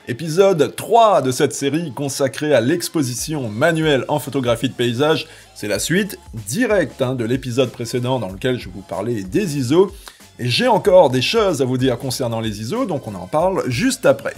Épisode 3 de cette série consacrée à l'exposition manuelle en photographie de paysage. C'est la suite directe de l'épisode précédent dans lequel je vous parlais des ISO. Et j'ai encore des choses à vous dire concernant les ISO, donc on en parle juste après.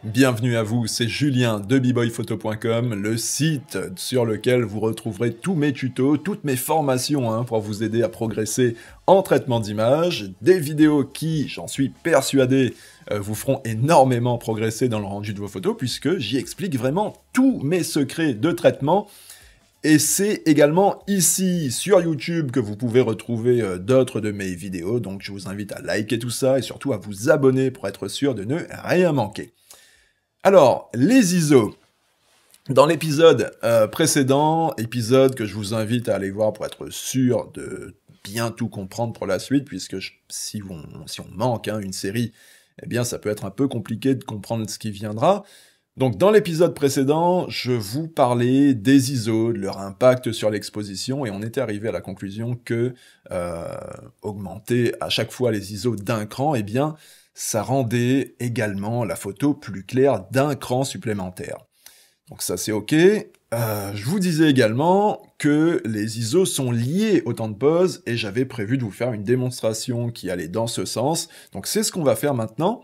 Bienvenue à vous, c'est Julien de bboyphoto.com, le site sur lequel vous retrouverez tous mes tutos, toutes mes formations pour vous aider à progresser en traitement d'image, des vidéos qui, j'en suis persuadé, vous feront énormément progresser dans le rendu de vos photos, puisque j'y explique vraiment tous mes secrets de traitement. Et c'est également ici, sur YouTube, que vous pouvez retrouver d'autres de mes vidéos, donc je vous invite à liker tout ça, et surtout à vous abonner pour être sûr de ne rien manquer. Alors, les ISO. Dans l'épisode précédent, épisode que je vous invite à aller voir pour être sûr de bien tout comprendre pour la suite, puisque si on manque une série, eh bien ça peut être un peu compliqué de comprendre ce qui viendra. Donc dans l'épisode précédent, je vous parlais des ISO, de leur impact sur l'exposition, et on était arrivé à la conclusion que augmenter à chaque fois les ISO d'un cran, eh bien ça rendait également la photo plus claire d'un cran supplémentaire. Donc ça c'est ok. Je vous disais également que les ISO sont liés au temps de pose, et j'avais prévu de vous faire une démonstration qui allait dans ce sens. Donc c'est ce qu'on va faire maintenant.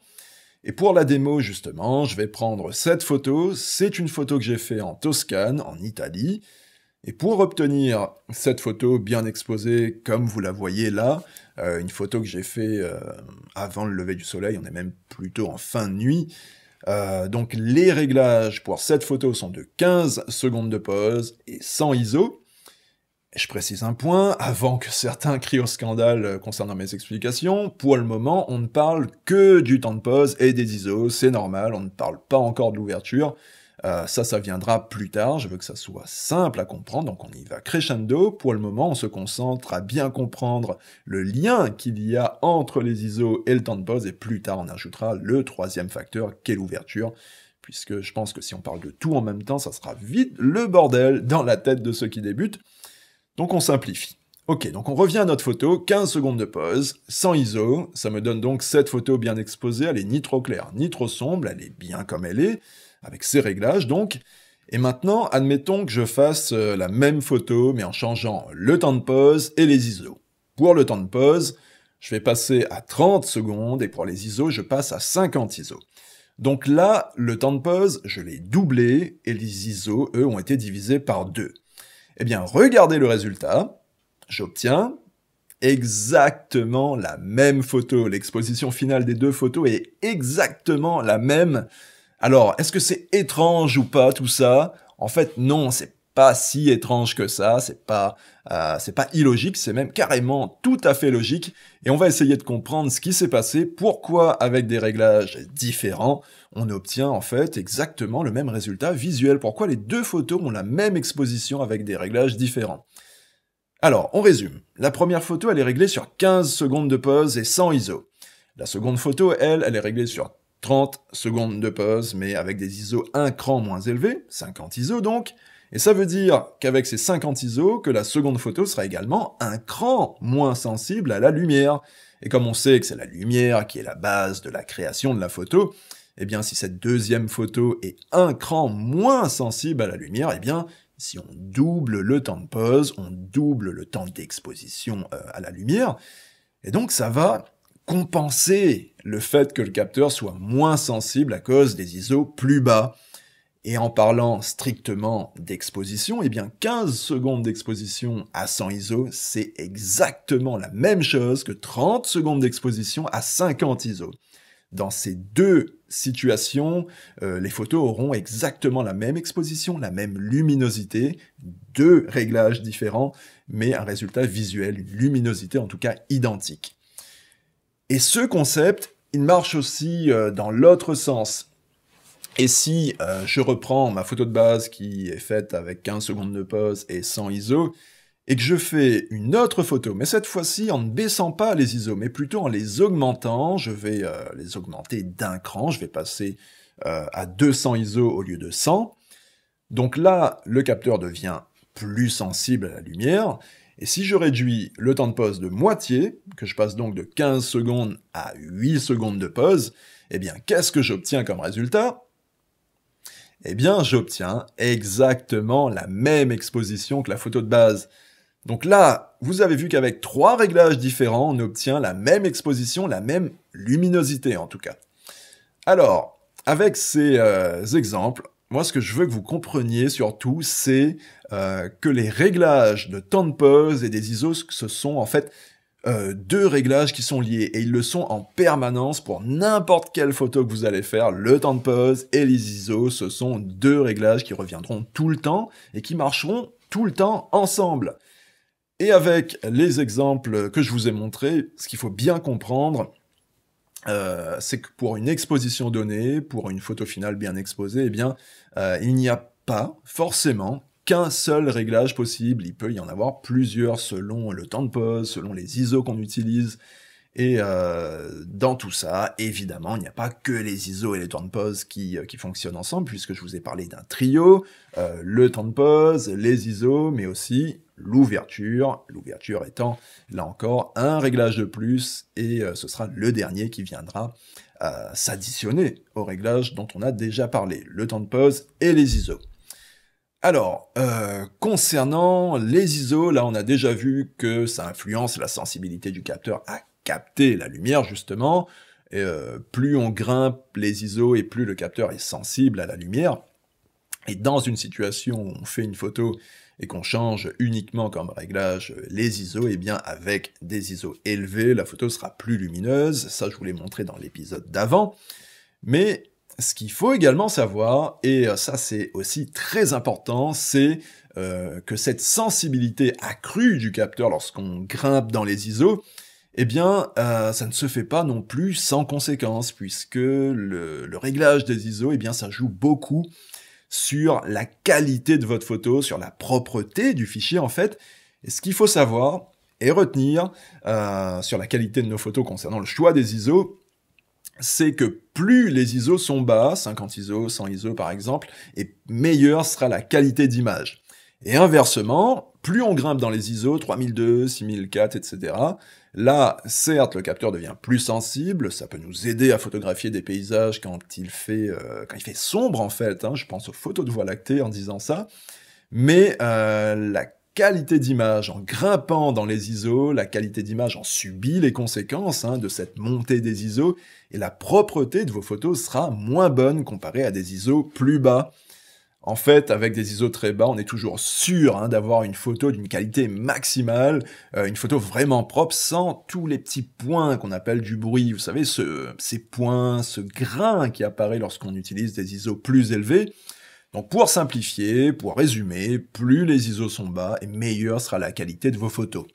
Et pour la démo justement, je vais prendre cette photo. C'est une photo que j'ai faite en Toscane, en Italie. Et pour obtenir cette photo bien exposée, comme vous la voyez là, une photo que j'ai faite avant le lever du soleil, on est même plutôt en fin de nuit. Donc les réglages pour cette photo sont de 15 secondes de pause et 100 ISO. Et je précise un point, avant que certains crient au scandale concernant mes explications, pour le moment, on ne parle que du temps de pause et des ISO, c'est normal, on ne parle pas encore de l'ouverture. Ça viendra plus tard, je veux que ça soit simple à comprendre, donc on y va crescendo. Pour le moment, on se concentre à bien comprendre le lien qu'il y a entre les ISO et le temps de pause, et plus tard on ajoutera le troisième facteur, qu'est l'ouverture, puisque je pense que si on parle de tout en même temps, ça sera vite le bordel dans la tête de ceux qui débutent. Donc on simplifie. Ok, donc on revient à notre photo, 15 secondes de pause, 100 ISO, ça me donne donc cette photo bien exposée, elle est ni trop claire, ni trop sombre, elle est bien comme elle est, avec ses réglages donc. Et maintenant, admettons que je fasse la même photo, mais en changeant le temps de pause et les ISO. Pour le temps de pause, je vais passer à 30 secondes, et pour les ISO, je passe à 50 ISO. Donc là, le temps de pause, je l'ai doublé, et les ISO, eux, ont été divisés par 2. Eh bien, regardez le résultat, j'obtiens exactement la même photo. L'exposition finale des deux photos est exactement la même. Alors, est-ce que c'est étrange ou pas tout ça? En fait, non, c'est pas si étrange que ça, c'est pas illogique, c'est même carrément tout à fait logique, et on va essayer de comprendre ce qui s'est passé, pourquoi avec des réglages différents, on obtient en fait exactement le même résultat visuel, pourquoi les deux photos ont la même exposition avec des réglages différents. Alors, on résume. La première photo, elle est réglée sur 15 secondes de pause et 100 ISO. La seconde photo, elle est réglée sur 30 secondes de pause, mais avec des ISO un cran moins élevés, 50 ISO donc, et ça veut dire qu'avec ces 50 ISO, que la seconde photo sera également un cran moins sensible à la lumière. Et comme on sait que c'est la lumière qui est la base de la création de la photo, eh bien si cette deuxième photo est un cran moins sensible à la lumière, eh bien si on double le temps de pause, on double le temps d'exposition à la lumière, et donc ça va compenser le fait que le capteur soit moins sensible à cause des ISO plus bas. Et en parlant strictement d'exposition, eh bien 15 secondes d'exposition à 100 ISO, c'est exactement la même chose que 30 secondes d'exposition à 50 ISO. Dans ces deux situations, les photos auront exactement la même exposition, la même luminosité, deux réglages différents, mais un résultat visuel, une luminosité en tout cas identique. Et ce concept, il marche aussi dans l'autre sens. Et si je reprends ma photo de base qui est faite avec 15 secondes de pause et 100 ISO, et que je fais une autre photo, mais cette fois-ci en ne baissant pas les ISO, mais plutôt en les augmentant, je vais les augmenter d'un cran, je vais passer à 200 ISO au lieu de 100, Donc là, le capteur devient plus sensible à la lumière, et si je réduis le temps de pause de moitié, que je passe donc de 15 secondes à 8 secondes de pause, eh bien, qu'est-ce que j'obtiens comme résultat? Eh bien, j'obtiens exactement la même exposition que la photo de base. Donc là, vous avez vu qu'avec 3 réglages différents, on obtient la même exposition, la même luminosité en tout cas. Alors, avec ces exemples, moi ce que je veux que vous compreniez surtout, c'est que les réglages de temps de pause et des ISO, ce sont en fait deux réglages qui sont liés, et ils le sont en permanence pour n'importe quelle photo que vous allez faire. Le temps de pause et les ISO, ce sont deux réglages qui reviendront tout le temps et qui marcheront tout le temps ensemble. Et avec les exemples que je vous ai montrés, ce qu'il faut bien comprendre, c'est que pour une exposition donnée, pour une photo finale bien exposée, eh bien, il n'y a pas forcément qu'un seul réglage possible. Il peut y en avoir plusieurs selon le temps de pause, selon les ISO qu'on utilise. Et dans tout ça, évidemment, il n'y a pas que les ISO et les temps de pause qui fonctionnent ensemble, puisque je vous ai parlé d'un trio, le temps de pause, les ISO, mais aussi l'ouverture étant, là encore, un réglage de plus, et ce sera le dernier qui viendra s'additionner au réglage dont on a déjà parlé, le temps de pause et les ISO. Alors, concernant les ISO, là on a déjà vu que ça influence la sensibilité du capteur à capter la lumière justement, et plus on grimpe les ISO et plus le capteur est sensible à la lumière, et dans une situation où on fait une photo et qu'on change uniquement comme réglage les ISO, et bien avec des ISO élevés, la photo sera plus lumineuse, ça je vous l'ai montré dans l'épisode d'avant, mais ce qu'il faut également savoir, et ça c'est aussi très important, c'est que cette sensibilité accrue du capteur lorsqu'on grimpe dans les ISO, eh bien, ça ne se fait pas non plus sans conséquence, puisque le réglage des ISO, eh bien, ça joue beaucoup sur la qualité de votre photo, sur la propreté du fichier, en fait. Et ce qu'il faut savoir et retenir sur la qualité de nos photos concernant le choix des ISO, c'est que plus les ISO sont bas, 50 ISO, 100 ISO par exemple, et meilleure sera la qualité d'image. Et inversement, plus on grimpe dans les ISO, 3002, 6004, etc., là, certes, le capteur devient plus sensible, ça peut nous aider à photographier des paysages quand il fait sombre, en fait, hein, je pense aux photos de Voie lactée en disant ça, mais la qualité d'image en grimpant dans les ISO, la qualité d'image en subit les conséquences de cette montée des ISO, et la propreté de vos photos sera moins bonne comparée à des ISO plus bas. En fait, avec des ISO très bas, on est toujours sûr d'avoir une photo d'une qualité maximale, une photo vraiment propre, sans tous les petits points qu'on appelle du bruit. Vous savez, ces points, ce grain qui apparaît lorsqu'on utilise des ISO plus élevés. Donc pour simplifier, pour résumer, plus les ISO sont bas, et meilleure sera la qualité de vos photos.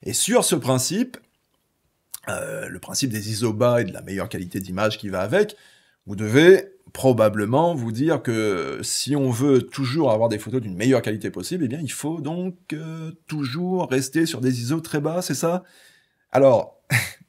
Et sur ce principe, le principe des ISO bas et de la meilleure qualité d'image qui va avec, vous devez probablement vous dire que si on veut toujours avoir des photos d'une meilleure qualité possible, eh bien il faut donc toujours rester sur des ISO très bas, c'est ça? Alors,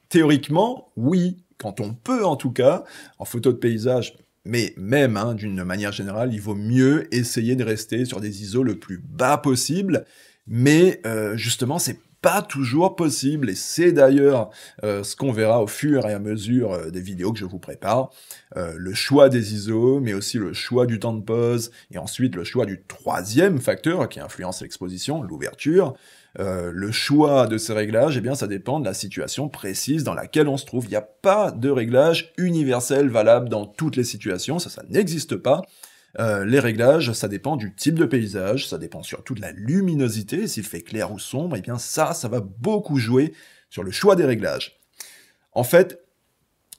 théoriquement, oui, quand on peut en tout cas, en photo de paysage, mais même d'une manière générale, il vaut mieux essayer de rester sur des ISO le plus bas possible, mais justement, c'est pas toujours possible, et c'est d'ailleurs ce qu'on verra au fur et à mesure des vidéos que je vous prépare. Le choix des ISO, mais aussi le choix du temps de pause, et ensuite le choix du troisième facteur qui influence l'exposition, l'ouverture. Le choix de ces réglages, eh bien, ça dépend de la situation précise dans laquelle on se trouve. Il n'y a pas de réglage universel valable dans toutes les situations, ça n'existe pas. Les réglages, ça dépend du type de paysage, ça dépend surtout de la luminosité, s'il fait clair ou sombre, et bien ça va beaucoup jouer sur le choix des réglages. En fait,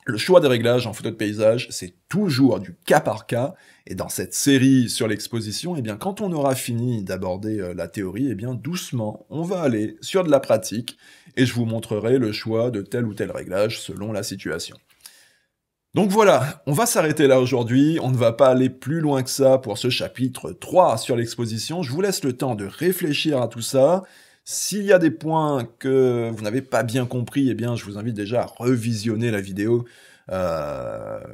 le choix des réglages en photo de paysage, c'est toujours du cas par cas, et dans cette série sur l'exposition, eh bien quand on aura fini d'aborder la théorie, eh bien doucement, on va aller sur de la pratique, et je vous montrerai le choix de tel ou tel réglage selon la situation. Donc voilà, on va s'arrêter là aujourd'hui, on ne va pas aller plus loin que ça pour ce chapitre 3 sur l'exposition, je vous laisse le temps de réfléchir à tout ça. S'il y a des points que vous n'avez pas bien compris, eh bien je vous invite déjà à revisionner la vidéo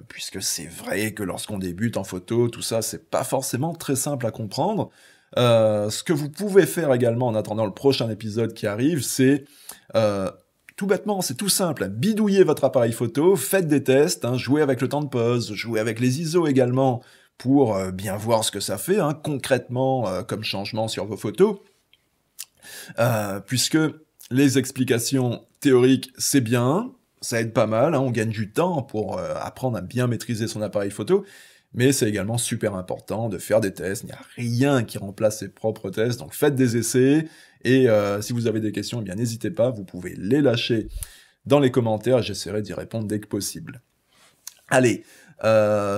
puisque c'est vrai que lorsqu'on débute en photo, tout ça, c'est pas forcément très simple à comprendre. Ce que vous pouvez faire également en attendant le prochain épisode qui arrive, c'est tout bêtement, c'est tout simple, bidouillez votre appareil photo, faites des tests, hein, jouez avec le temps de pause, jouez avec les ISO également, pour bien voir ce que ça fait, hein, concrètement, comme changement sur vos photos, puisque les explications théoriques, c'est bien, ça aide pas mal, hein, on gagne du temps pour apprendre à bien maîtriser son appareil photo, mais c'est également super important de faire des tests, il n'y a rien qui remplace ses propres tests, donc faites des essais, et si vous avez des questions, eh bien n'hésitez pas, vous pouvez les lâcher dans les commentaires, j'essaierai d'y répondre dès que possible. Allez,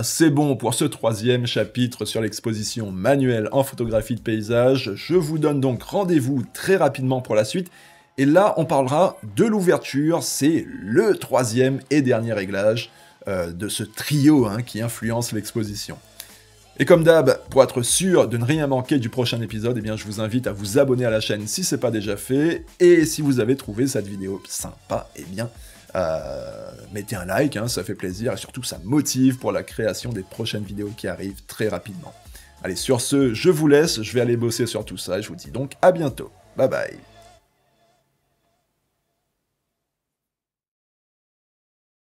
c'est bon pour ce 3e chapitre sur l'exposition manuelle en photographie de paysage, je vous donne donc rendez-vous très rapidement pour la suite, et là on parlera de l'ouverture, c'est le 3e et dernier réglage de ce trio hein, qui influence l'exposition. Et comme d'hab, pour être sûr de ne rien manquer du prochain épisode, eh bien je vous invite à vous abonner à la chaîne si c'est pas déjà fait, et si vous avez trouvé cette vidéo sympa, eh bien mettez un like, hein, ça fait plaisir, et surtout ça motive pour la création des prochaines vidéos qui arrivent très rapidement. Allez, sur ce, je vous laisse, je vais aller bosser sur tout ça, et je vous dis donc à bientôt. Bye bye.